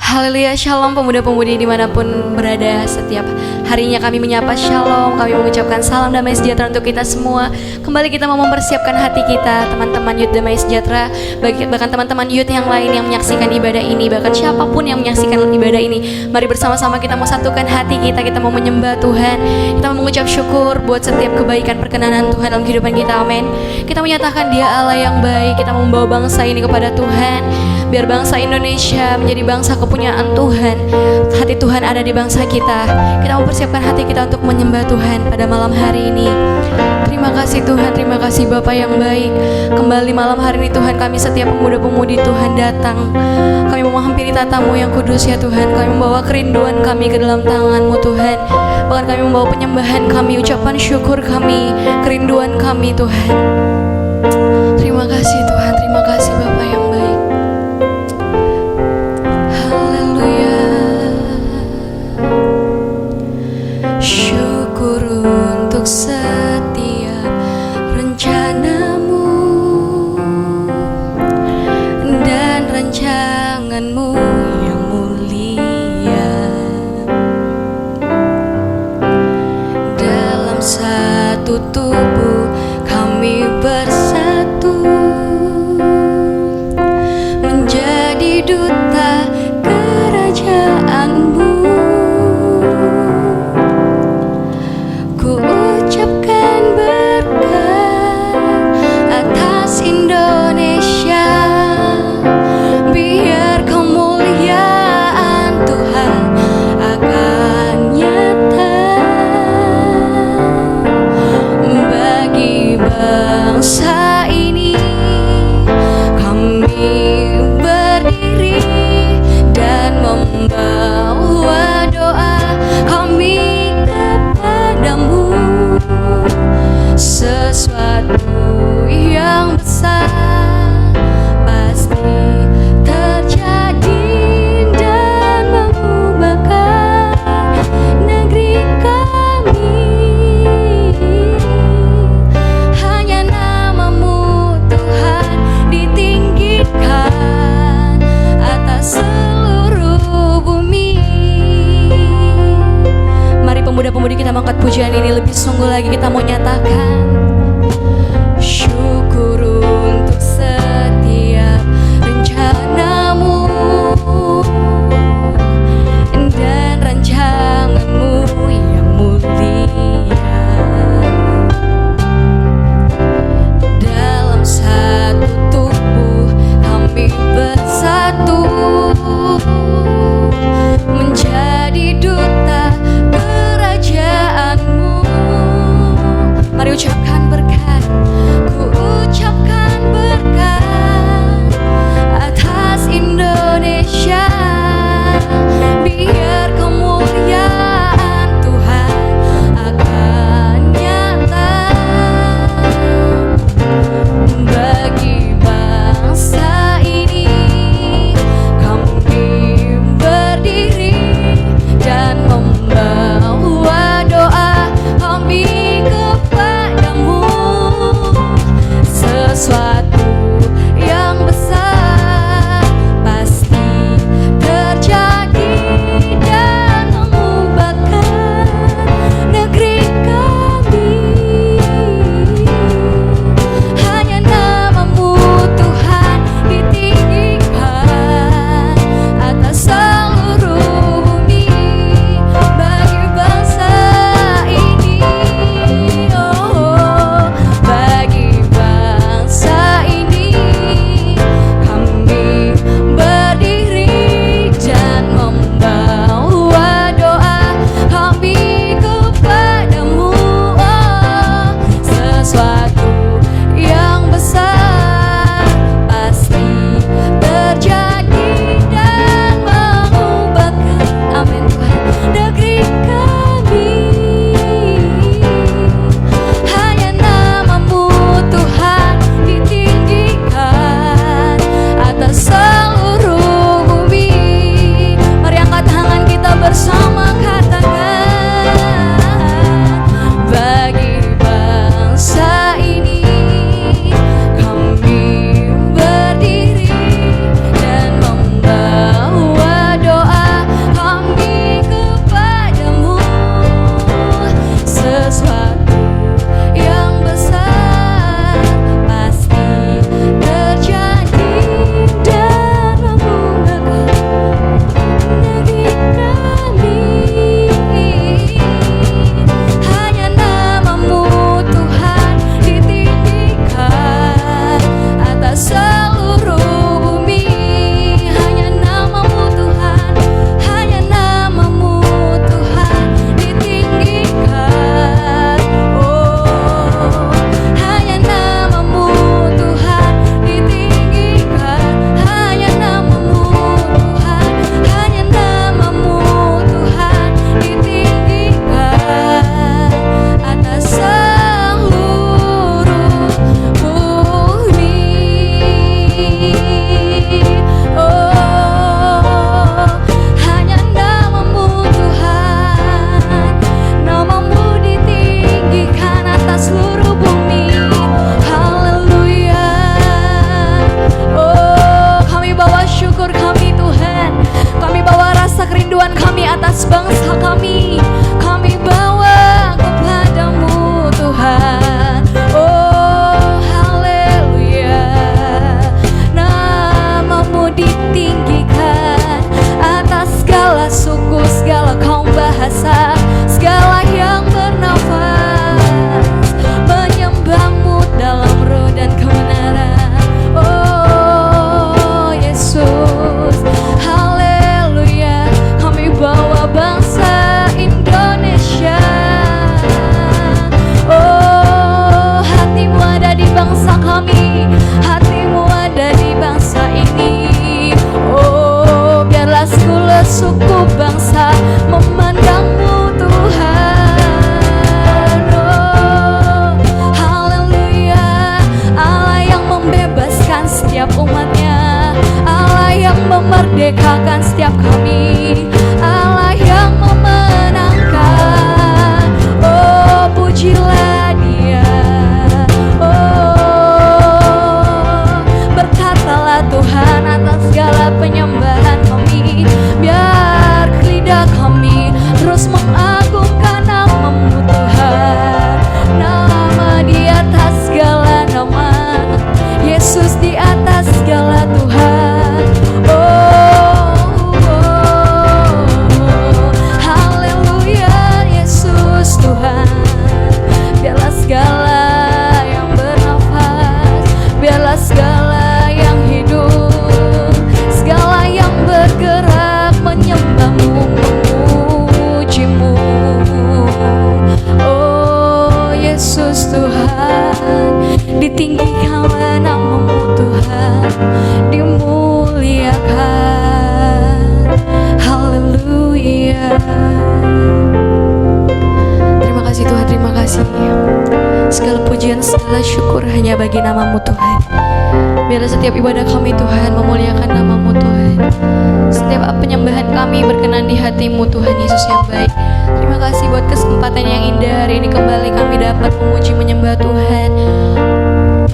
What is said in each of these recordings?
Haleluya, shalom pemuda-pemudi dimanapun berada. Setiap harinya kami menyapa shalom. Kami mengucapkan salam damai sejahtera untuk kita semua. Kembali kita mau mempersiapkan hati kita, teman-teman Youth Damai Sejahtera, bahkan teman-teman Youth yang lain yang menyaksikan ibadah ini, bahkan siapapun yang menyaksikan ibadah ini. Mari bersama-sama kita mau satukan hati kita. Kita mau menyembah Tuhan. Kita mau mengucap syukur buat setiap kebaikan perkenanan Tuhan dalam kehidupan kita. Amin. Kita menyatakan Dia Allah yang baik. Kita mau membawa bangsa ini kepada Tuhan. Biar bangsa Indonesia menjadi bangsa kepunyaan Tuhan. Hati Tuhan ada di bangsa kita. Kita mempersiapkan hati kita untuk menyembah Tuhan pada malam hari ini. Terima kasih Tuhan, terima kasih Bapa yang baik. Kembali malam hari ini Tuhan, kami setiap pemuda-pemudi Tuhan datang. Kami mau menghampiri tatamu yang kudus ya Tuhan. Kami membawa kerinduan kami ke dalam tangan-Mu Tuhan. Bahkan kami membawa penyembahan kami, ucapan syukur kami, kerinduan kami Tuhan. Terima kasih Tuhan, terima kasih Bapa yang baik. Syukur untuk setiap rencanamu dan rancanganmu yang mulia. Dalam satu tubuh kami bersatu menjadi duta kerajaanmu. Indonesia, biar kemuliaan Tuhan akan nyata bagi bangsa ini. Kami berdiri dan membawa doa kami kepadamu. Sesuatu yang besar pasti terjadi dan mengubahkan negeri kami. Hanya nama-Mu Tuhan ditinggikan atas seluruh bumi. Mari pemuda-pemudi kita mengangkat pujian ini lebih sungguh lagi. Kita mau nyatakan syukur untuk setiap rencanamu dan rancanganmu yang mulia. Dalam satu tubuh kami bersatu menjadi duta kerajaanmu. Mari ucapkan bangsa, segala yang bernafas menyembah-Mu dalam roh dan kebenaran. Oh Yesus, haleluya. Kami bawa bangsa Indonesia. Oh, hati-Mu ada di bangsa kami, hati-Mu ada di bangsa ini. Oh, biarlah segala suku bangsa memandang-Mu Tuhan. Oh, haleluya. Allah yang membebaskan setiap umat-Nya, Allah yang memerdekakan setiap kami, Allah yang memenangkan. Oh, pujilah Dia. Oh, berkatalah Tuhan atas segala penyembahan kami. Biar lidah kami terus mengagungkan nama-Mu Tuhan. Nama di atas segala nama, Yesus di atas segala Tuhan. Haleluya, Yesus Tuhan. Biarlah segala yang bernafas, biarlah segala yang hidup, segala yang bergerak menyembah-Mu, memuji-Mu. Oh Yesus Tuhan, ditinggikanlah nama-Mu Tuhan, dimuliakan. Haleluya. Terima kasih Tuhan, terima kasih. Segala pujian, segala syukur hanya bagi nama-Mu Tuhan. Biarlah setiap ibadah kami Tuhan memuliakan nama-Mu Tuhan. Setiap penyembahan kami berkenan di hati-Mu Tuhan Yesus yang baik. Terima kasih buat kesempatan yang indah hari ini kembali kami dapat memuji menyembah Tuhan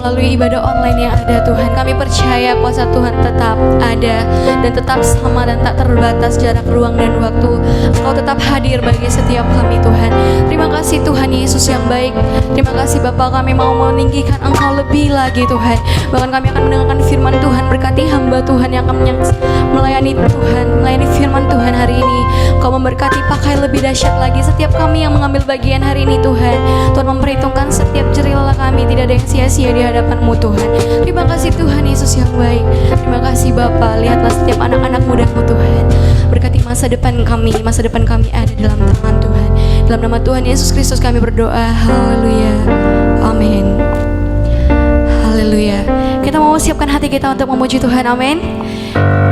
melalui ibadah online yang ada Tuhan. Kami percaya kuasa Tuhan tetap ada dan tetap sama dan tak terbatas jarak, ruang dan waktu. Engkau tetap hadir bagi setiap kami Tuhan. Terima kasih Tuhan Yesus yang baik. Terima kasih Bapa, kami mau meninggikan Engkau lebih lagi Tuhan. Bahkan kami akan mendengarkan firman Tuhan. Berkati hamba Tuhan yang akan melayani Tuhan, melayani firman Tuhan hari ini. Engkau memberkati, pakai lebih dahsyat lagi setiap kami yang mengambil bagian hari ini Tuhan. Tuhan memperhitungkan setiap jerih lelah kami, tidak ada yang sia-sia di hadapan-Mu Tuhan. Terima kasih Tuhan Yesus yang baik. Terima kasih Bapa. Lihatlah setiap anak-anak muda-Mu Tuhan. Berkati masa depan kami ada dalam tangan Tuhan. Dalam nama Tuhan Yesus Kristus kami berdoa. Haleluya. Amin. Haleluya. Kita mau siapkan hati kita untuk memuji Tuhan. Amin.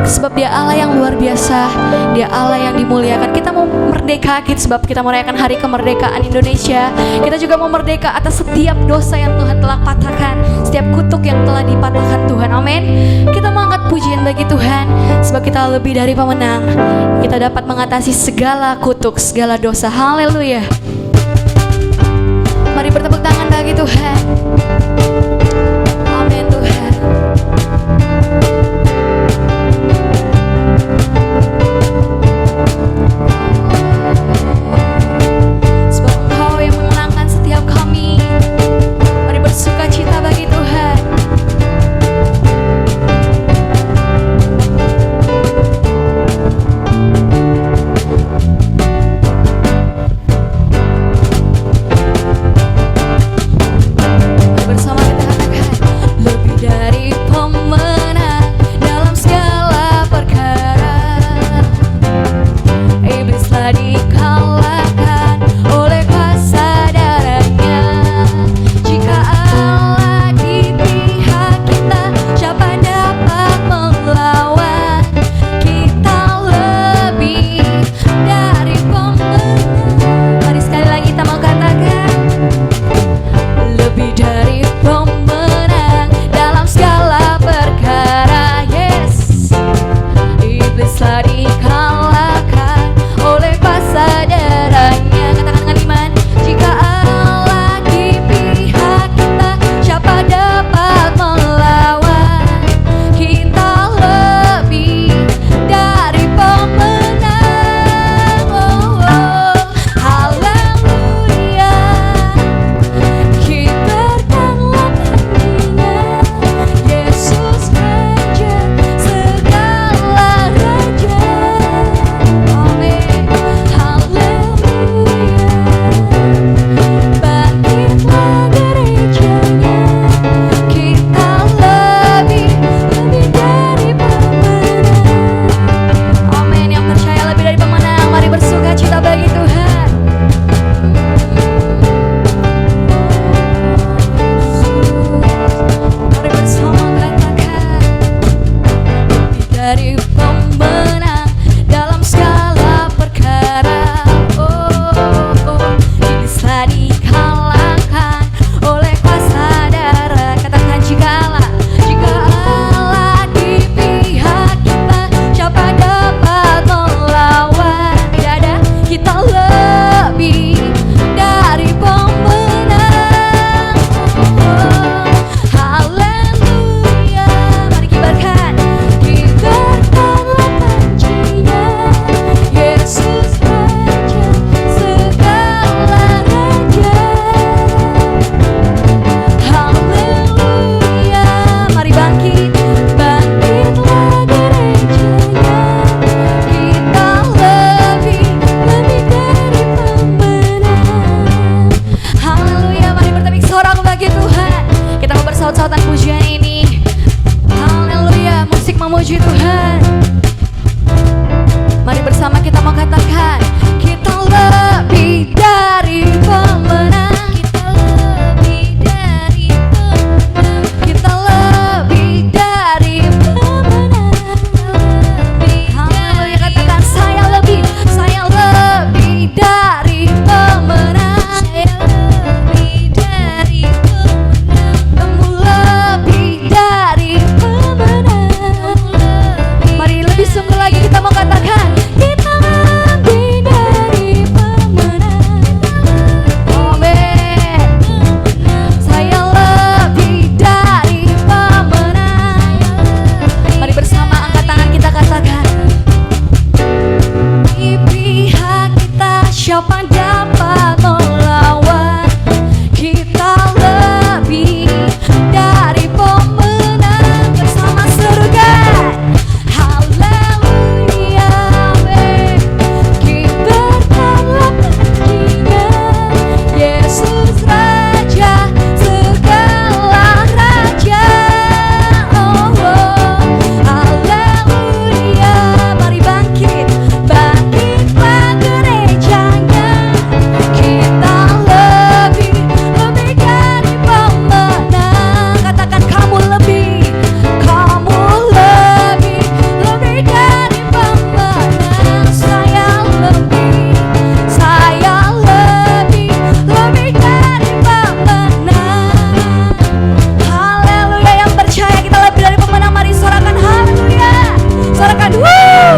Sebab Dia Allah yang luar biasa, Dia Allah yang dimuliakan. Kita mau merdeka, sebab kita merayakan hari kemerdekaan Indonesia. Kita juga mau merdeka atas setiap dosa yang Tuhan telah patahkan, setiap kutuk yang telah dipatahkan Tuhan. Amin. Kita mau angkat pujian bagi Tuhan, sebab kita lebih dari pemenang. Kita dapat mengatasi segala kutuk, segala dosa. Haleluya. Mari bertepuk tangan bagi Tuhan. Amin Tuhan. Sebab Engkau yang mengenangkan setiap kami. Mari bersuka cita bagi Tuhan. Bersama kita katakan, lebih dari pemenang dalam segala perkara. Iblis telah dikalahkan oleh kuasa darahnya. Jika Allah di pihak kita, siapa dapat melawan? Kita lebih dari pemenang. Mari sekali lagi kita mau katakan, lebih dari pemenang dalam segala perkara. Yes, iblis telah dikalahkan oleh kuasa darahnya. Katakan dengan iman, jika Allah di pihak kita, siapa dapat melawan? Kita lebih dari pemenang. Oh, oh. Haleluya. Kibarkanlah tandingan, Yesus Raja segala raja.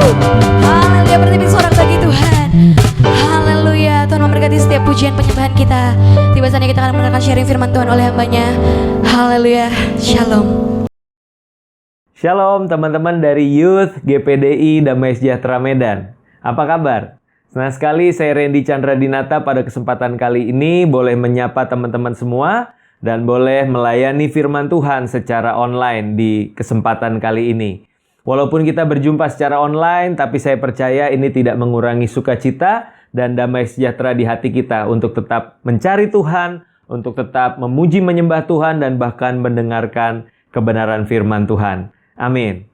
Haleluya, bertimbing seorang bagi Tuhan. Haleluya, Tuhan memberkati setiap pujian penyembahan kita. Tiba saatnya kita akan mendengarkan sharing firman Tuhan oleh hambanya. Haleluya, shalom. Shalom teman-teman dari Youth GPDI Damai Sejahtera Medan. Apa kabar? Senang sekali saya Randy Chandra Dinata pada kesempatan kali ini boleh menyapa teman-teman semua dan boleh melayani firman Tuhan secara online di kesempatan kali ini. Walaupun kita berjumpa secara online, tapi saya percaya ini tidak mengurangi sukacita dan damai sejahtera di hati kita untuk tetap mencari Tuhan, untuk tetap memuji menyembah Tuhan dan bahkan mendengarkan kebenaran firman Tuhan. Amin.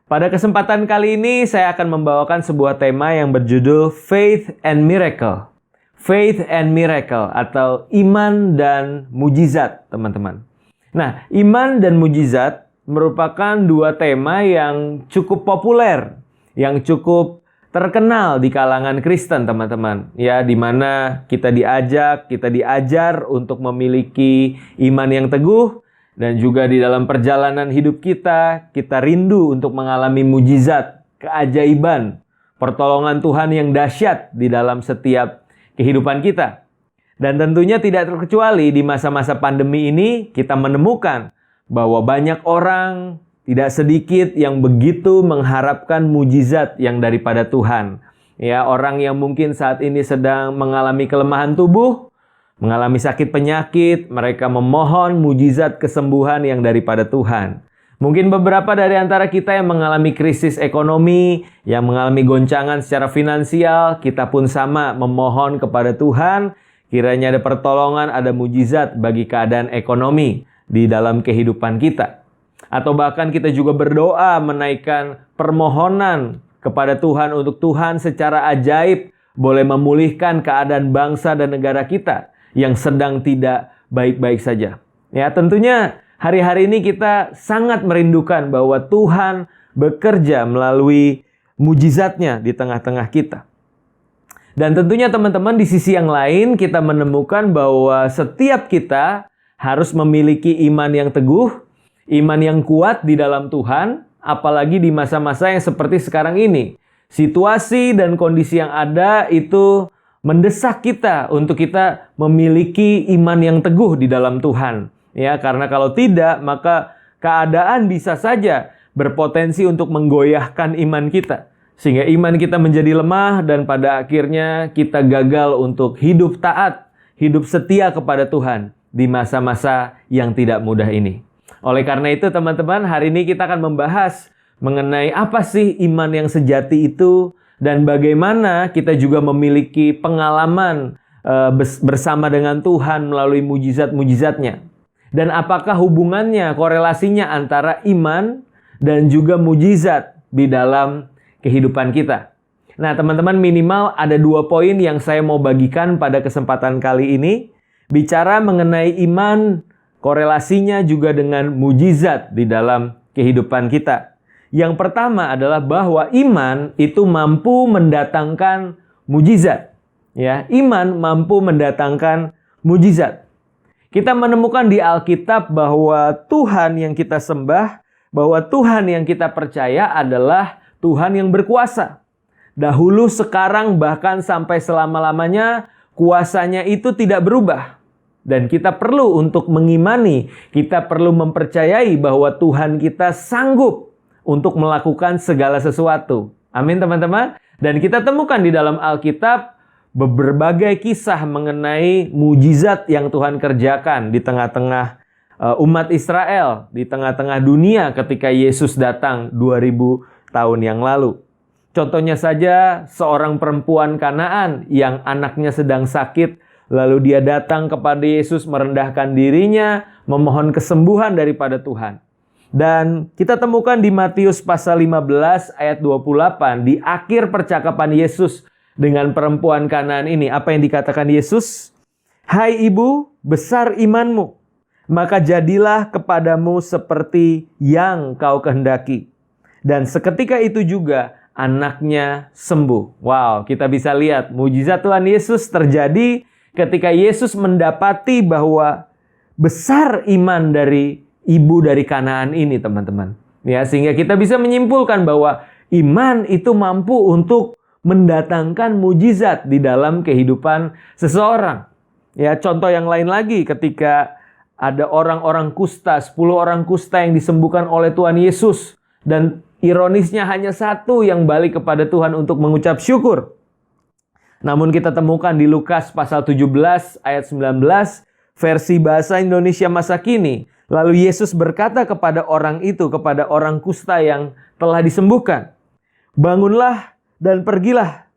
Pada kesempatan kali ini saya akan membawakan sebuah tema yang berjudul Faith and Miracle. Faith and Miracle atau iman dan mujizat, teman-teman. Nah, iman dan mujizat merupakan dua tema yang cukup populer, yang cukup terkenal di kalangan Kristen, teman-teman. Ya, di mana kita diajar untuk memiliki iman yang teguh. Dan juga di dalam perjalanan hidup kita rindu untuk mengalami mujizat, keajaiban, pertolongan Tuhan yang dahsyat di dalam setiap kehidupan kita. Dan tentunya tidak terkecuali di masa-masa pandemi ini kita menemukan bahwa banyak orang, tidak sedikit yang begitu mengharapkan mujizat yang daripada Tuhan. Ya, orang yang mungkin saat ini sedang mengalami kelemahan tubuh, mengalami sakit penyakit, mereka memohon mujizat kesembuhan yang daripada Tuhan. Mungkin beberapa dari antara kita yang mengalami krisis ekonomi, yang mengalami goncangan secara finansial, kita pun sama memohon kepada Tuhan, kiranya ada pertolongan, ada mujizat bagi keadaan ekonomi di dalam kehidupan kita. Atau bahkan kita juga berdoa menaikkan permohonan kepada Tuhan untuk Tuhan secara ajaib boleh memulihkan keadaan bangsa dan negara kita yang sedang tidak baik-baik saja. Ya, tentunya hari-hari ini kita sangat merindukan bahwa Tuhan bekerja melalui mujizatnya di tengah-tengah kita. Dan tentunya teman-teman di sisi yang lain kita menemukan bahwa setiap kita harus memiliki iman yang teguh, iman yang kuat di dalam Tuhan, apalagi di masa-masa yang seperti sekarang ini. Situasi dan kondisi yang ada itu mendesak kita untuk kita memiliki iman yang teguh di dalam Tuhan. Ya, karena kalau tidak, maka keadaan bisa saja berpotensi untuk menggoyahkan iman kita. Sehingga iman kita menjadi lemah dan pada akhirnya kita gagal untuk hidup taat, hidup setia kepada Tuhan di masa-masa yang tidak mudah ini. Oleh karena itu teman-teman, hari ini kita akan membahas mengenai apa sih iman yang sejati itu, dan bagaimana kita juga memiliki pengalaman bersama dengan Tuhan melalui mujizat-mujizatnya. Dan apakah hubungannya, korelasinya antara iman dan juga mujizat di dalam kehidupan kita. Nah teman-teman, minimal ada 2 poin yang saya mau bagikan pada kesempatan kali ini. Bicara mengenai iman, korelasinya juga dengan mujizat di dalam kehidupan kita. Yang pertama adalah bahwa iman itu mampu mendatangkan mujizat. Ya, iman mampu mendatangkan mujizat. Kita menemukan di Alkitab bahwa Tuhan yang kita sembah, bahwa Tuhan yang kita percaya adalah Tuhan yang berkuasa. Dahulu, sekarang, bahkan sampai selama-lamanya, kuasanya itu tidak berubah. Dan kita perlu untuk mengimani, kita perlu mempercayai bahwa Tuhan kita sanggup untuk melakukan segala sesuatu. Amin teman-teman. Dan kita temukan di dalam Alkitab berbagai kisah mengenai mujizat yang Tuhan kerjakan di tengah-tengah umat Israel, di tengah-tengah dunia ketika Yesus datang 2000 tahun yang lalu. Contohnya saja seorang perempuan Kanaan yang anaknya sedang sakit, lalu dia datang kepada Yesus merendahkan dirinya, memohon kesembuhan daripada Tuhan. Dan kita temukan di Matius pasal 15 ayat 28, di akhir percakapan Yesus dengan perempuan Kanaan ini, apa yang dikatakan Yesus? Hai ibu, besar imanmu, maka jadilah kepadamu seperti yang kau kehendaki. Dan seketika itu juga anaknya sembuh. Wow, kita bisa lihat mujizat Tuhan Yesus terjadi ketika Yesus mendapati bahwa besar iman dari ibu dari Kanaan ini, teman-teman. Ya, sehingga kita bisa menyimpulkan bahwa Iman itu mampu untuk mendatangkan mujizat di dalam kehidupan seseorang. Ya, contoh yang lain lagi ketika ada orang-orang kusta, 10 orang kusta yang disembuhkan oleh Tuhan Yesus. Dan ironisnya hanya satu yang balik kepada Tuhan untuk mengucap syukur. Namun kita temukan di Lukas pasal 17 ayat 19 versi bahasa Indonesia masa kini. Lalu Yesus berkata kepada orang itu, kepada orang kusta yang telah disembuhkan, "Bangunlah dan pergilah,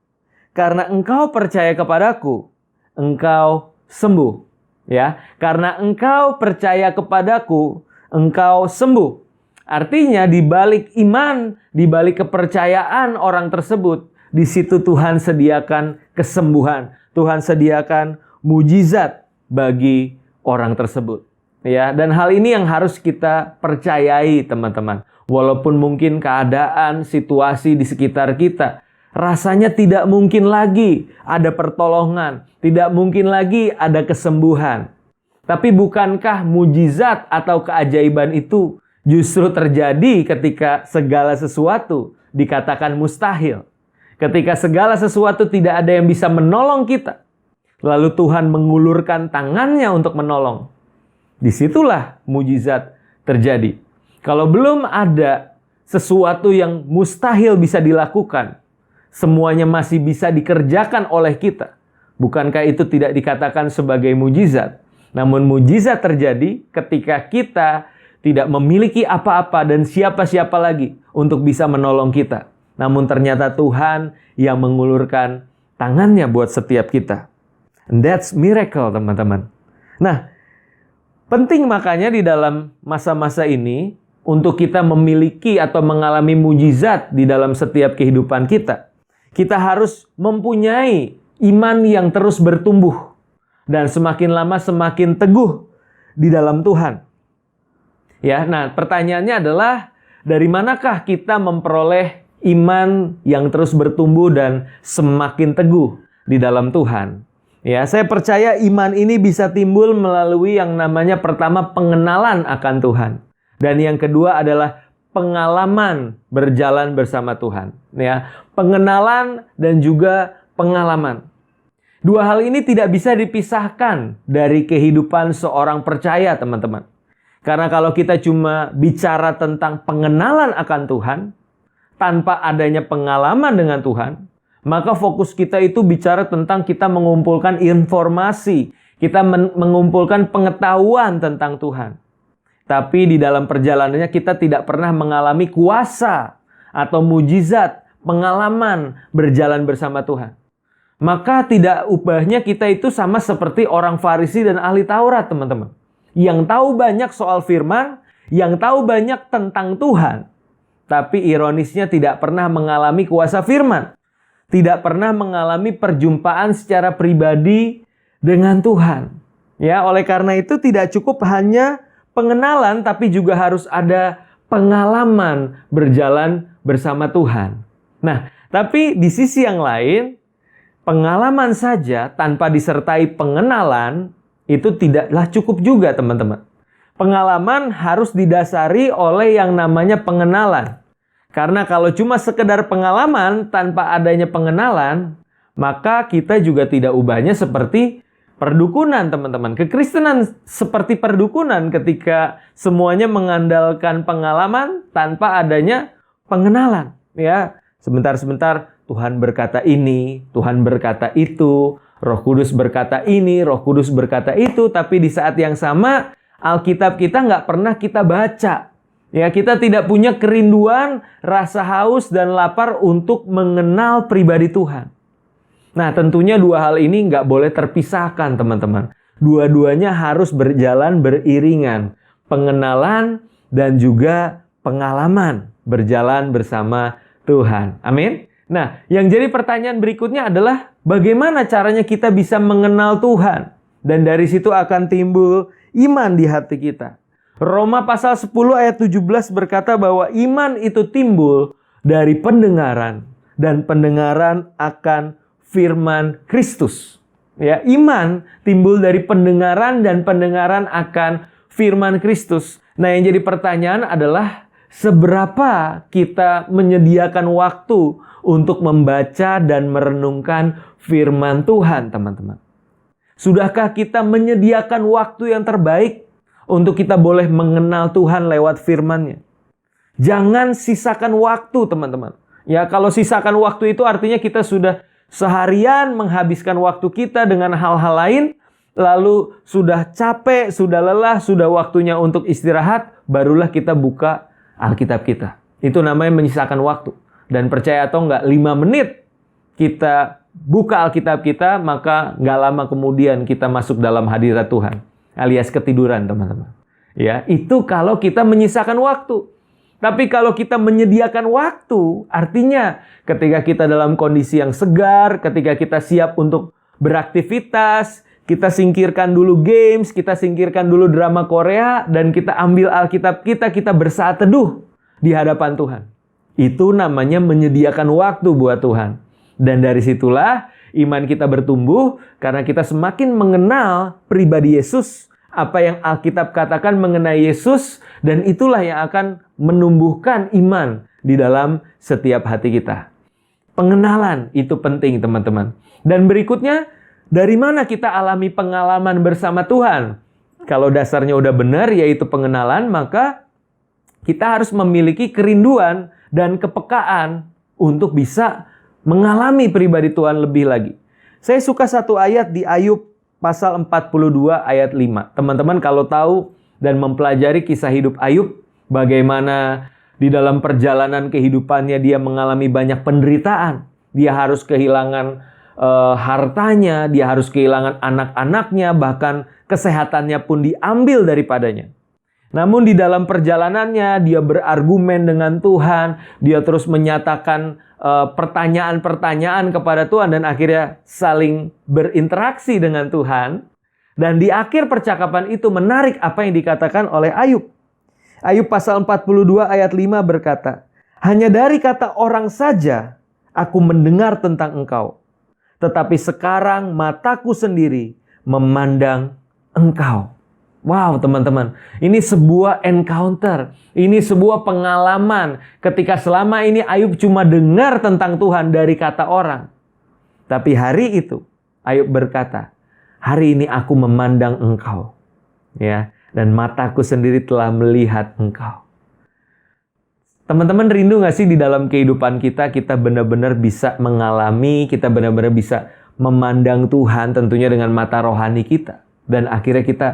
karena engkau percaya kepadaku, engkau sembuh." Ya, karena engkau percaya kepadaku, engkau sembuh. Artinya di balik iman, di balik kepercayaan orang tersebut, di situ Tuhan sediakan kesembuhan. Tuhan sediakan mujizat bagi orang tersebut. Ya, dan hal ini yang harus kita percayai, teman-teman. Walaupun mungkin keadaan, situasi di sekitar kita rasanya tidak mungkin lagi ada pertolongan, tidak mungkin lagi ada kesembuhan. Tapi bukankah mujizat atau keajaiban itu justru terjadi ketika segala sesuatu dikatakan mustahil? Ketika segala sesuatu tidak ada yang bisa menolong kita, lalu Tuhan mengulurkan tangannya untuk menolong. Disitulah mujizat terjadi. Kalau belum ada sesuatu yang mustahil bisa dilakukan, semuanya masih bisa dikerjakan oleh kita, bukankah itu tidak dikatakan sebagai mujizat? Namun mujizat terjadi ketika kita tidak memiliki apa-apa dan siapa-siapa lagi untuk bisa menolong kita. Namun ternyata Tuhan yang mengulurkan tangannya buat setiap kita. And that's miracle, teman-teman. Nah, penting makanya di dalam masa-masa ini untuk kita memiliki atau mengalami mujizat di dalam setiap kehidupan kita. Kita harus mempunyai iman yang terus bertumbuh dan semakin lama semakin teguh di dalam Tuhan. Ya, nah pertanyaannya adalah dari manakah kita memperoleh iman yang terus bertumbuh dan semakin teguh di dalam Tuhan? Ya, saya percaya iman ini bisa timbul melalui yang namanya pertama pengenalan akan Tuhan. Dan yang kedua adalah pengalaman berjalan bersama Tuhan. Ya, pengenalan dan juga pengalaman. Dua hal ini tidak bisa dipisahkan dari kehidupan seorang percaya, teman-teman. Karena kalau kita cuma bicara tentang pengenalan akan Tuhan, tanpa adanya pengalaman dengan Tuhan, maka fokus kita itu bicara tentang kita mengumpulkan informasi, kita mengumpulkan pengetahuan tentang Tuhan. Tapi di dalam perjalanannya kita tidak pernah mengalami kuasa atau mujizat, pengalaman berjalan bersama Tuhan. Maka tidak ubahnya kita itu sama seperti orang Farisi dan ahli Taurat, teman-teman. Yang tahu banyak soal firman, yang tahu banyak tentang Tuhan, tapi ironisnya tidak pernah mengalami kuasa firman. Tidak pernah mengalami perjumpaan secara pribadi dengan Tuhan. Ya, oleh karena itu tidak cukup hanya pengenalan, tapi juga harus ada pengalaman berjalan bersama Tuhan. Nah, tapi di sisi yang lain, pengalaman saja tanpa disertai pengenalan itu tidaklah cukup juga, teman-teman. Pengalaman harus didasari oleh yang namanya pengenalan. Karena kalau cuma sekedar pengalaman tanpa adanya pengenalan, maka kita juga tidak ubahnya seperti perdukunan, teman-teman. Kekristenan seperti perdukunan ketika semuanya mengandalkan pengalaman tanpa adanya pengenalan. Ya, sebentar-sebentar Tuhan berkata ini, Tuhan berkata itu, Roh Kudus berkata ini, Roh Kudus berkata itu, tapi di saat yang sama Alkitab kita nggak pernah kita baca. Ya, kita tidak punya kerinduan, rasa haus dan lapar untuk mengenal pribadi Tuhan. Nah, tentunya dua hal ini nggak boleh terpisahkan, teman-teman. Dua-duanya harus berjalan beriringan. Pengenalan dan juga pengalaman berjalan bersama Tuhan. Amin. Nah, yang jadi pertanyaan berikutnya adalah bagaimana caranya kita bisa mengenal Tuhan? Dan dari situ akan timbul iman di hati kita. Roma pasal 10 ayat 17 berkata bahwa iman itu timbul dari pendengaran dan pendengaran akan firman Kristus. Ya, iman timbul dari pendengaran dan pendengaran akan firman Kristus. Nah, yang jadi pertanyaan adalah seberapa kita menyediakan waktu untuk membaca dan merenungkan firman Tuhan, teman-teman? Sudahkah kita menyediakan waktu yang terbaik untuk kita boleh mengenal Tuhan lewat firman-Nya? Jangan sisakan waktu, teman-teman. Ya, kalau sisakan waktu itu artinya kita sudah seharian menghabiskan waktu kita dengan hal-hal lain, lalu sudah capek, sudah lelah, sudah waktunya untuk istirahat, barulah kita buka Alkitab kita. Itu namanya menyisakan waktu. Dan percaya atau enggak, 5 menit kita buka Alkitab kita, maka nggak lama kemudian kita masuk dalam hadirat Tuhan, alias ketiduran, teman-teman. Ya, itu kalau kita menyisakan waktu. Tapi kalau kita menyediakan waktu, artinya ketika kita dalam kondisi yang segar, ketika kita siap untuk beraktivitas, kita singkirkan dulu games, kita singkirkan dulu drama Korea, dan kita ambil Alkitab kita bersaat teduh di hadapan Tuhan. Itu namanya menyediakan waktu buat Tuhan. Dan dari situlah iman kita bertumbuh karena kita semakin mengenal pribadi Yesus, apa yang Alkitab katakan mengenai Yesus, dan itulah yang akan menumbuhkan iman di dalam setiap hati kita. Pengenalan itu penting, teman-teman. Dan berikutnya, dari mana kita alami pengalaman bersama Tuhan? Kalau dasarnya udah benar, yaitu pengenalan, maka kita harus memiliki kerinduan dan kepekaan untuk bisa mengalami pribadi Tuhan lebih lagi. Saya suka satu ayat di Ayub pasal 42 ayat 5. Teman-teman kalau tahu dan mempelajari kisah hidup Ayub, bagaimana di dalam perjalanan kehidupannya dia mengalami banyak penderitaan. Dia harus kehilangan hartanya, dia harus kehilangan anak-anaknya, bahkan kesehatannya pun diambil daripadanya. Namun di dalam perjalanannya dia berargumen dengan Tuhan, dia terus menyatakan pertanyaan-pertanyaan kepada Tuhan dan akhirnya saling berinteraksi dengan Tuhan. Dan di akhir percakapan itu menarik apa yang dikatakan oleh Ayub. Ayub pasal 42 ayat 5 berkata, "Hanya dari kata orang saja aku mendengar tentang engkau. Tetapi sekarang mataku sendiri memandang engkau." Wow, teman-teman, ini sebuah encounter, ini sebuah pengalaman ketika selama ini Ayub cuma dengar tentang Tuhan dari kata orang. Tapi hari itu Ayub berkata, "Hari ini aku memandang engkau." Ya, dan mataku sendiri telah melihat engkau. Teman-teman rindu gak sih di dalam kehidupan kita benar-benar bisa mengalami, kita benar-benar bisa memandang Tuhan tentunya dengan mata rohani kita. Dan akhirnya kita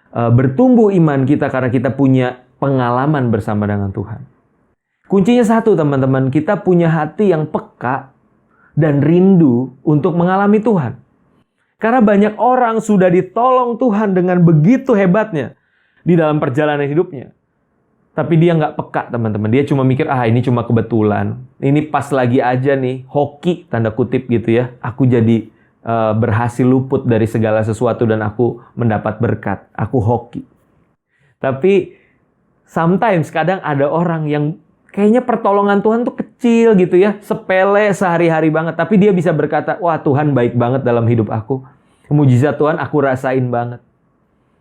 bertumbuh iman kita karena kita punya pengalaman bersama dengan Tuhan. Kuncinya satu, teman-teman, kita punya hati yang peka dan rindu untuk mengalami Tuhan. Karena banyak orang sudah ditolong Tuhan dengan begitu hebatnya di dalam perjalanan hidupnya. Tapi dia nggak peka, teman-teman. Dia cuma mikir, ini cuma kebetulan. Ini pas lagi aja nih, hoki, tanda kutip gitu ya. Aku jadi berhasil luput dari segala sesuatu dan aku mendapat berkat. Aku hoki. Tapi sometimes kadang ada orang yang kayaknya pertolongan Tuhan tuh kecil gitu ya. Sepele sehari-hari banget. Tapi dia bisa berkata, wah Tuhan baik banget dalam hidup aku. Mujizat Tuhan aku rasain banget.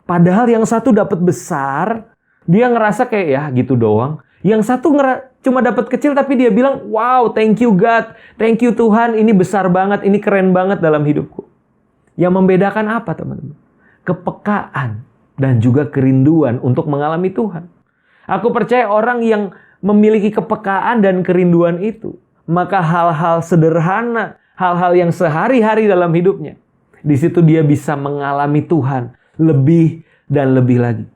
Padahal yang satu dapat besar, dia ngerasa kayak ya gitu doang. Yang satu cuma dapat kecil tapi dia bilang, wow, thank you God, thank you Tuhan, ini besar banget, ini keren banget dalam hidupku. Yang membedakan apa, teman-teman? Kepekaan dan juga kerinduan untuk mengalami Tuhan. Aku percaya orang yang memiliki kepekaan dan kerinduan itu, maka hal-hal sederhana, hal-hal yang sehari-hari dalam hidupnya, di situ dia bisa mengalami Tuhan lebih dan lebih lagi.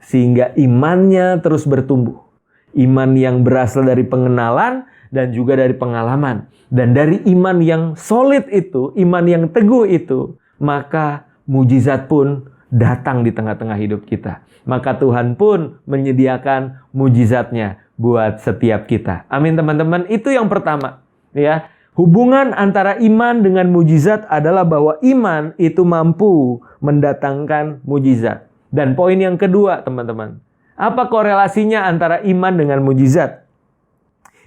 Sehingga imannya terus bertumbuh. Iman yang berasal dari pengenalan dan juga dari pengalaman. Dan dari iman yang solid itu, iman yang teguh itu, maka mujizat pun datang di tengah-tengah hidup kita. Maka Tuhan pun menyediakan mujizatnya buat setiap kita. Amin, teman-teman. Itu yang pertama. Ya, hubungan antara iman dengan mujizat adalah bahwa iman itu mampu mendatangkan mujizat. Dan poin yang kedua, teman-teman. Apa korelasinya antara iman dengan mujizat?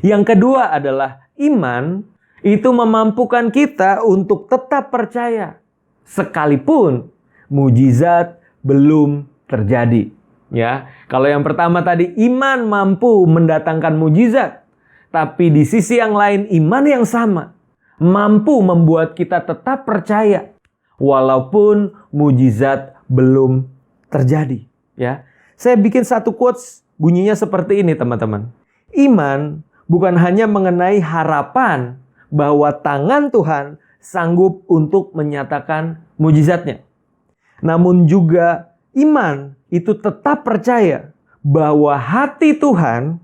Yang kedua adalah iman itu memampukan kita untuk tetap percaya sekalipun mujizat belum terjadi. Ya, kalau yang pertama tadi iman mampu mendatangkan mujizat, tapi di sisi yang lain iman yang sama mampu membuat kita tetap percaya walaupun mujizat belum terjadi. Ya, saya bikin satu quotes bunyinya seperti ini teman-teman. Iman bukan hanya mengenai harapan bahwa tangan Tuhan sanggup untuk menyatakan mujizatnya, namun juga iman itu tetap percaya bahwa hati Tuhan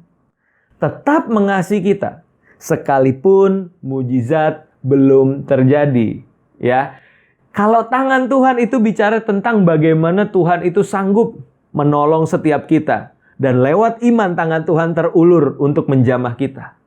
tetap mengasihi kita sekalipun mujizat belum terjadi. Ya, kalau tangan Tuhan itu bicara tentang bagaimana Tuhan itu sanggup menolong setiap kita, dan lewat iman tangan Tuhan terulur untuk menjamah kita.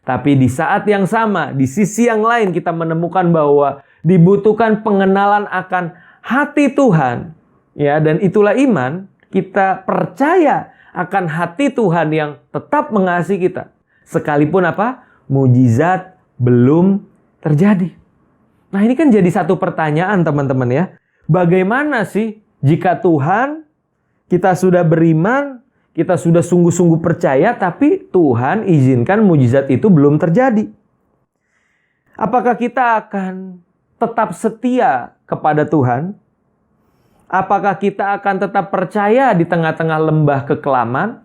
Tapi di saat yang sama, di sisi yang lain kita menemukan bahwa dibutuhkan pengenalan akan hati Tuhan. Ya, dan itulah iman, kita percaya akan hati Tuhan yang tetap mengasihi kita. Sekalipun apa? Mujizat belum terjadi. Nah, ini kan jadi satu pertanyaan teman-teman ya. Bagaimana sih jika Tuhan, kita sudah beriman, kita sudah sungguh-sungguh percaya, tapi Tuhan izinkan mujizat itu belum terjadi? Apakah kita akan tetap setia kepada Tuhan? Apakah kita akan tetap percaya di tengah-tengah lembah kekelaman?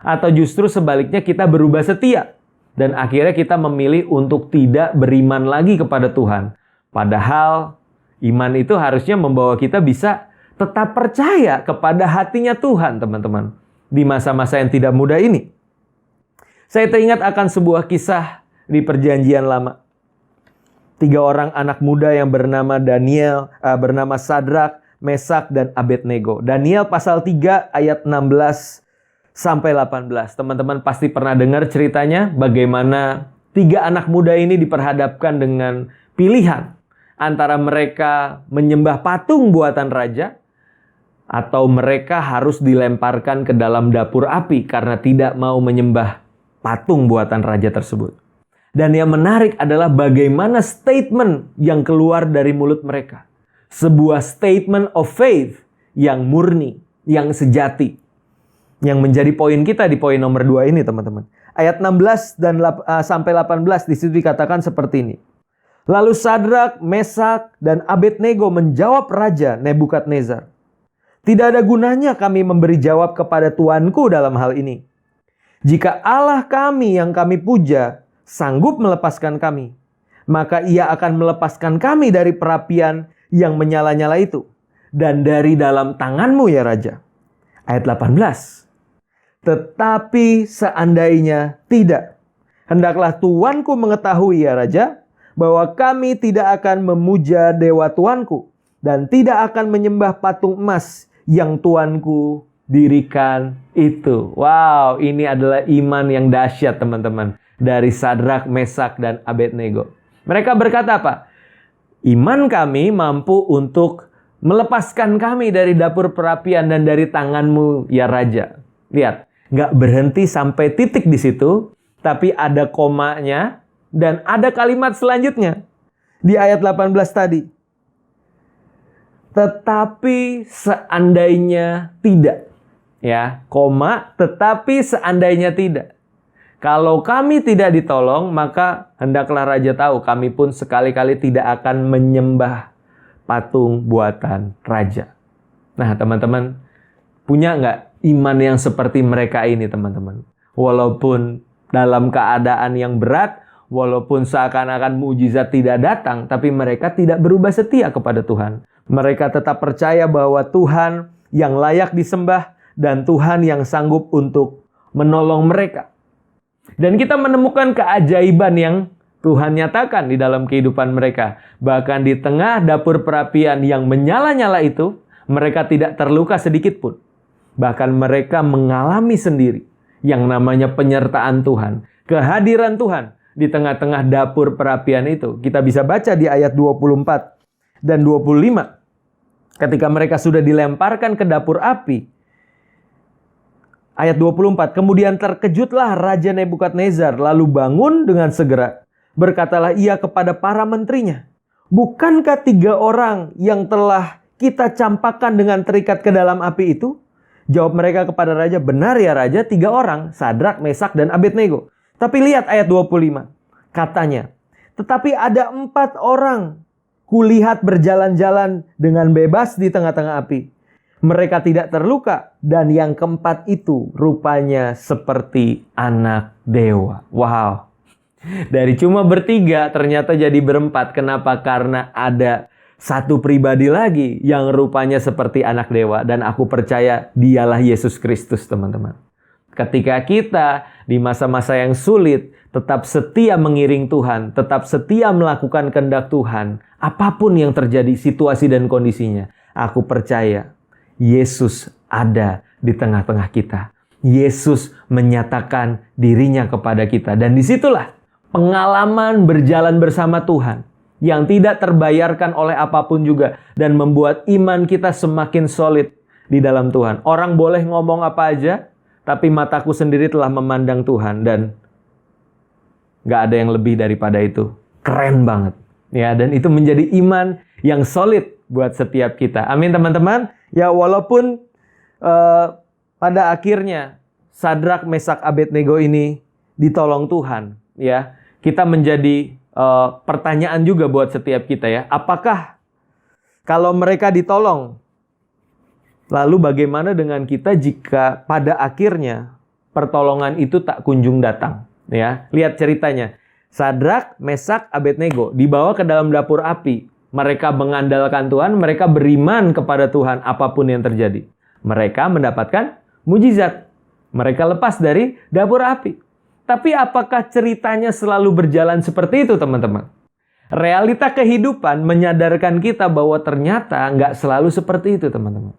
Atau justru sebaliknya kita berubah setia dan akhirnya kita memilih untuk tidak beriman lagi kepada Tuhan? Padahal iman itu harusnya membawa kita bisa tetap percaya kepada hatinya Tuhan, teman-teman, di masa-masa yang tidak mudah ini. Saya teringat akan sebuah kisah di Perjanjian Lama. 3 orang anak muda yang bernama bernama Sadrak, Mesak, dan Abednego. Daniel pasal 3 ayat 16 sampai 18. Teman-teman pasti pernah dengar ceritanya bagaimana 3 anak muda ini diperhadapkan dengan pilihan antara mereka menyembah patung buatan raja atau mereka harus dilemparkan ke dalam dapur api karena tidak mau menyembah patung buatan raja tersebut. Dan yang menarik adalah bagaimana statement yang keluar dari mulut mereka. Sebuah statement of faith yang murni, yang sejati. Yang menjadi poin kita di poin nomor 2 ini, teman-teman. Ayat 16 dan sampai 18 di situ dikatakan seperti ini. Lalu Sadrak, Mesak, dan Abednego menjawab Raja Nebukadnezar, "Tidak ada gunanya kami memberi jawab kepada tuanku dalam hal ini. Jika Allah kami yang kami puja sanggup melepaskan kami, maka ia akan melepaskan kami dari perapian yang menyala-nyala itu, dan dari dalam tanganmu ya Raja." Ayat 18. Tetapi seandainya tidak, hendaklah tuanku mengetahui ya Raja, bahwa kami tidak akan memuja dewa tuanku, dan tidak akan menyembah patung emas yang tuanku dirikan itu. Wow, ini adalah iman yang dahsyat teman-teman. Dari Sadrak, Mesak, dan Abednego. Mereka berkata apa? Iman kami mampu untuk melepaskan kami dari dapur perapian dan dari tanganmu ya Raja. Lihat, nggak berhenti sampai titik di situ, tapi ada komanya dan ada kalimat selanjutnya di ayat 18 tadi. Tetapi seandainya tidak. Ya, koma, tetapi seandainya tidak. Kalau kami tidak ditolong, maka hendaklah Raja tahu kami pun sekali-kali tidak akan menyembah patung buatan raja. Nah, teman-teman, punya nggak iman yang seperti mereka ini, teman-teman? Walaupun dalam keadaan yang berat, walaupun seakan-akan mujizat tidak datang, tapi mereka tidak berubah setia kepada Tuhan. Mereka tetap percaya bahwa Tuhan yang layak disembah dan Tuhan yang sanggup untuk menolong mereka. Dan kita menemukan keajaiban yang Tuhan nyatakan di dalam kehidupan mereka. Bahkan di tengah dapur perapian yang menyala-nyala itu, mereka tidak terluka sedikit pun. Bahkan mereka mengalami sendiri yang namanya penyertaan Tuhan. Kehadiran Tuhan di tengah-tengah dapur perapian itu. Kita bisa baca di ayat 24 dan 25. Ketika mereka sudah dilemparkan ke dapur api. Ayat 24, kemudian terkejutlah Raja Nebukadnezar, lalu bangun dengan segera. Berkatalah ia kepada para menterinya, bukankah 3 orang yang telah kita campakkan dengan terikat ke dalam api itu? Jawab mereka kepada raja, "Benar ya raja, 3 orang, Sadrak, Mesak, dan Abednego." Tapi lihat ayat 25. Katanya, "Tetapi ada 4 orang kulihat berjalan-jalan dengan bebas di tengah-tengah api. Mereka tidak terluka, dan yang keempat itu rupanya seperti anak dewa." Wow. Dari cuma bertiga ternyata jadi berempat. Kenapa? Karena ada satu pribadi lagi yang rupanya seperti anak dewa. Dan aku percaya dialah Yesus Kristus, teman-teman. Ketika kita di masa-masa yang sulit tetap setia mengiring Tuhan, tetap setia melakukan kehendak Tuhan, apapun yang terjadi situasi dan kondisinya, aku percaya Yesus ada di tengah-tengah kita. Yesus menyatakan dirinya kepada kita. Dan disitulah pengalaman berjalan bersama Tuhan yang tidak terbayarkan oleh apapun juga dan membuat iman kita semakin solid di dalam Tuhan. Orang boleh ngomong apa aja, tapi mataku sendiri telah memandang Tuhan dan gak ada yang lebih daripada itu. Keren banget. Ya, dan itu menjadi iman yang solid buat setiap kita. Amin, teman-teman. Ya, walaupun pada akhirnya Sadrak, Mesak, Abednego ini ditolong Tuhan, ya, kita menjadi pertanyaan juga buat setiap kita, ya. Apakah kalau mereka ditolong, lalu bagaimana dengan kita jika pada akhirnya pertolongan itu tak kunjung datang? Ya, lihat ceritanya. Sadrak, Mesak, Abednego dibawa ke dalam dapur api. Mereka mengandalkan Tuhan, mereka beriman kepada Tuhan apapun yang terjadi. Mereka mendapatkan mujizat. Mereka lepas dari dapur api. Tapi apakah ceritanya selalu berjalan seperti itu, teman-teman? Realita kehidupan menyadarkan kita bahwa ternyata nggak selalu seperti itu, teman-teman.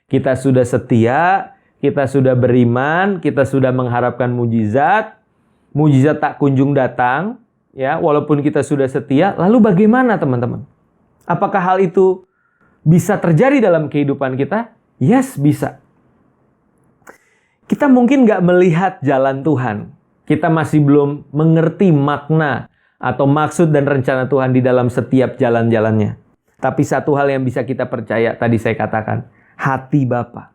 Kita sudah setia, kita sudah beriman, kita sudah mengharapkan mujizat. Mujizat tak kunjung datang, ya, walaupun kita sudah setia. Lalu bagaimana, teman-teman? Apakah hal itu bisa terjadi dalam kehidupan kita? Yes, bisa. Kita mungkin nggak melihat jalan Tuhan. Kita masih belum mengerti makna atau maksud dan rencana Tuhan di dalam setiap jalan-jalannya. Tapi satu hal yang bisa kita percaya, tadi saya katakan, hati Bapa.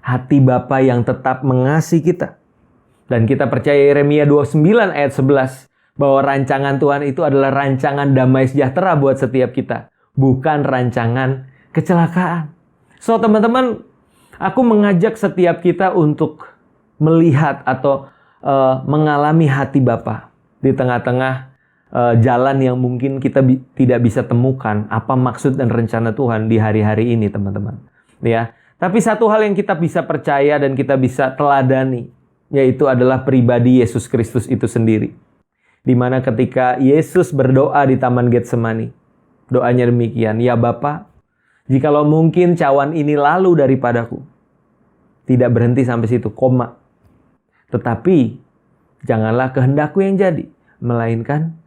Hati Bapa yang tetap mengasihi kita. Dan kita percaya Yeremia 29 ayat 11, bahwa rancangan Tuhan itu adalah rancangan damai sejahtera buat setiap kita. Bukan rancangan kecelakaan. So, teman-teman, aku mengajak setiap kita untuk melihat atau mengalami hati Bapa di tengah-tengah jalan yang mungkin kita tidak bisa temukan apa maksud dan rencana Tuhan di hari-hari ini, teman-teman. Ya, tapi satu hal yang kita bisa percaya dan kita bisa teladani, yaitu adalah pribadi Yesus Kristus itu sendiri. Di mana ketika Yesus berdoa di Taman Getsemani, doanya demikian, "Ya Bapa, jikalau mungkin cawan ini lalu daripadaku." Tidak berhenti sampai situ, koma. Tetapi janganlah kehendakku yang jadi, melainkan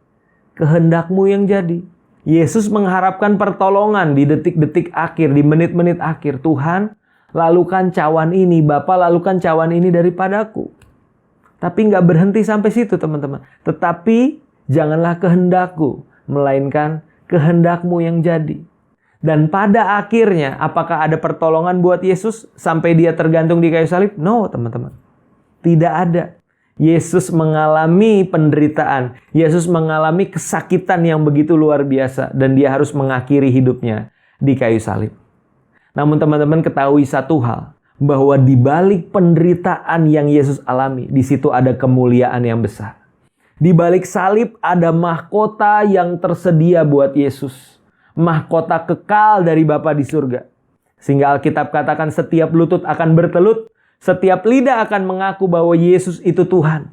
kehendakmu yang jadi. Yesus mengharapkan pertolongan di detik-detik akhir, di menit-menit akhir. Tuhan, lalukan cawan ini, Bapa, lalukan cawan ini daripadaku. Tapi nggak berhenti sampai situ, teman-teman. Tetapi janganlah kehendakku, melainkan kehendakmu yang jadi. Dan pada akhirnya, apakah ada pertolongan buat Yesus sampai dia tergantung di kayu salib? No, teman-teman. Tidak ada. Yesus mengalami penderitaan. Yesus mengalami kesakitan yang begitu luar biasa. Dan dia harus mengakhiri hidupnya di kayu salib. Namun teman-teman ketahui satu hal. Bahwa di balik penderitaan yang Yesus alami, di situ ada kemuliaan yang besar. Di balik salib ada mahkota yang tersedia buat Yesus. Mahkota kekal dari Bapa di surga. Sehingga Alkitab katakan setiap lutut akan bertelut. Setiap lidah akan mengaku bahwa Yesus itu Tuhan.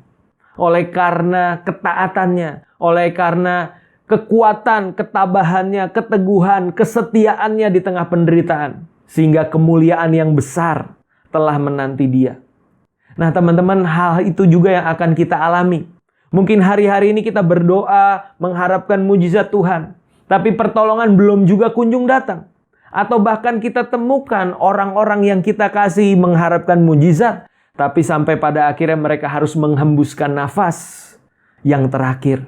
Oleh karena ketaatannya. Oleh karena kekuatan, ketabahannya, keteguhan, kesetiaannya di tengah penderitaan. Sehingga kemuliaan yang besar telah menanti dia. Nah teman-teman, hal itu juga yang akan kita alami. Mungkin hari-hari ini kita berdoa mengharapkan mujizat Tuhan. Tapi pertolongan belum juga kunjung datang. Atau bahkan kita temukan orang-orang yang kita kasih mengharapkan mujizat. Tapi sampai pada akhirnya mereka harus menghembuskan nafas yang terakhir.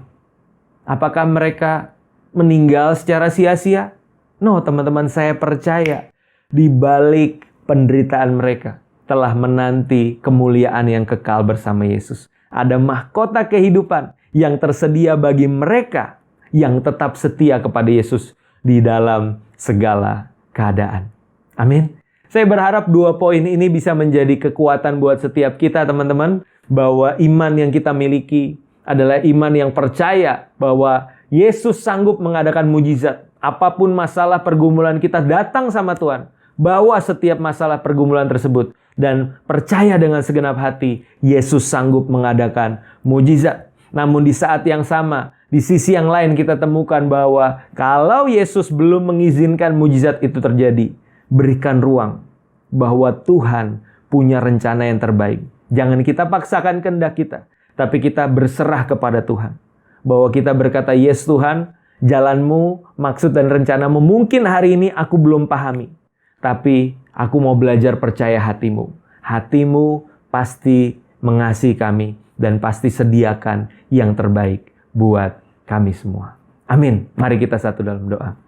Apakah mereka meninggal secara sia-sia? No, teman-teman, saya percaya di balik penderitaan mereka telah menanti kemuliaan yang kekal bersama Yesus. Ada mahkota kehidupan yang tersedia bagi mereka yang tetap setia kepada Yesus di dalam segala keadaan. Amin. Saya berharap 2 poin ini bisa menjadi kekuatan buat setiap kita, teman-teman, bahwa iman yang kita miliki adalah iman yang percaya bahwa Yesus sanggup mengadakan mujizat. Apapun masalah pergumulan kita, datang sama Tuhan. Bawa setiap masalah pergumulan tersebut dan percaya dengan segenap hati Yesus sanggup mengadakan mujizat. Namun di saat yang sama, di sisi yang lain kita temukan bahwa kalau Yesus belum mengizinkan mujizat itu terjadi, berikan ruang bahwa Tuhan punya rencana yang terbaik. Jangan kita paksakan kehendak kita, tapi kita berserah kepada Tuhan. Bahwa kita berkata, "Yes Tuhan, jalanmu, maksud dan rencanamu mungkin hari ini aku belum pahami. Tapi aku mau belajar percaya hatimu. Hatimu pasti mengasihi kami dan pasti sediakan yang terbaik buat kami semua." Amin. Mari kita satu dalam doa.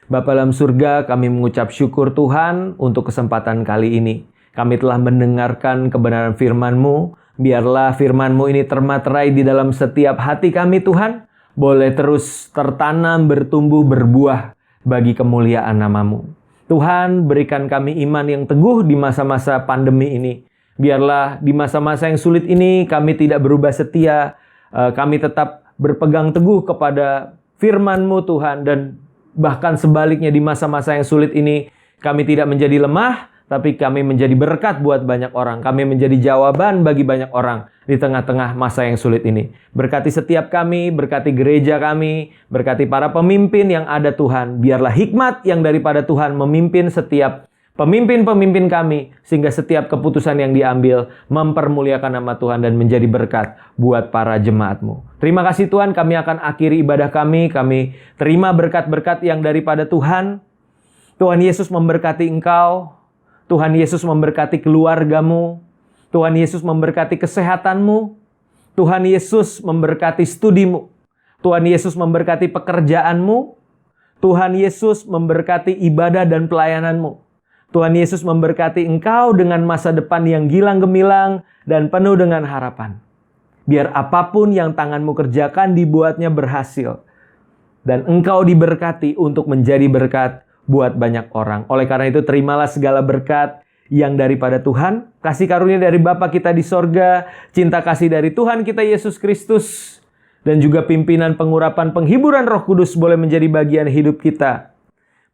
Bapa dalam surga, kami mengucap syukur Tuhan untuk kesempatan kali ini. Kami telah mendengarkan kebenaran firman-Mu. Biarlah firman-Mu ini termaterai di dalam setiap hati kami Tuhan. Boleh terus tertanam, bertumbuh, berbuah bagi kemuliaan nama-Mu. Tuhan, berikan kami iman yang teguh di masa-masa pandemi ini. Biarlah di masa-masa yang sulit ini kami tidak berubah setia. Kami tetap berpegang teguh kepada firman-Mu Tuhan. Dan bahkan sebaliknya di masa-masa yang sulit ini kami tidak menjadi lemah, tapi kami menjadi berkat buat banyak orang. Kami menjadi jawaban bagi banyak orang di tengah-tengah masa yang sulit ini. Berkati setiap kami, berkati gereja kami, berkati para pemimpin yang ada Tuhan. Biarlah hikmat yang daripada Tuhan memimpin setiap pemimpin-pemimpin kami, sehingga setiap keputusan yang diambil mempermuliakan nama Tuhan dan menjadi berkat buat para jemaat-Mu. Terima kasih Tuhan, kami akan akhiri ibadah kami. Kami terima berkat-berkat yang daripada Tuhan. Tuhan Yesus memberkati engkau. Tuhan Yesus memberkati keluargamu. Tuhan Yesus memberkati kesehatanmu. Tuhan Yesus memberkati studimu. Tuhan Yesus memberkati pekerjaanmu. Tuhan Yesus memberkati ibadah dan pelayananmu. Tuhan Yesus memberkati engkau dengan masa depan yang gilang gemilang dan penuh dengan harapan. Biar apapun yang tanganmu kerjakan dibuatnya berhasil. Dan engkau diberkati untuk menjadi berkat buat banyak orang. Oleh karena itu terimalah segala berkat yang daripada Tuhan, kasih karunia dari Bapa kita di sorga, cinta kasih dari Tuhan kita Yesus Kristus, dan juga pimpinan pengurapan penghiburan Roh Kudus boleh menjadi bagian hidup kita.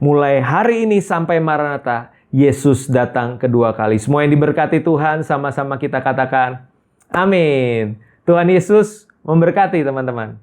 Mulai hari ini sampai Maranatha, Yesus datang kedua kali. Semua yang diberkati Tuhan, sama-sama kita katakan, amin. Tuhan Yesus memberkati teman-teman.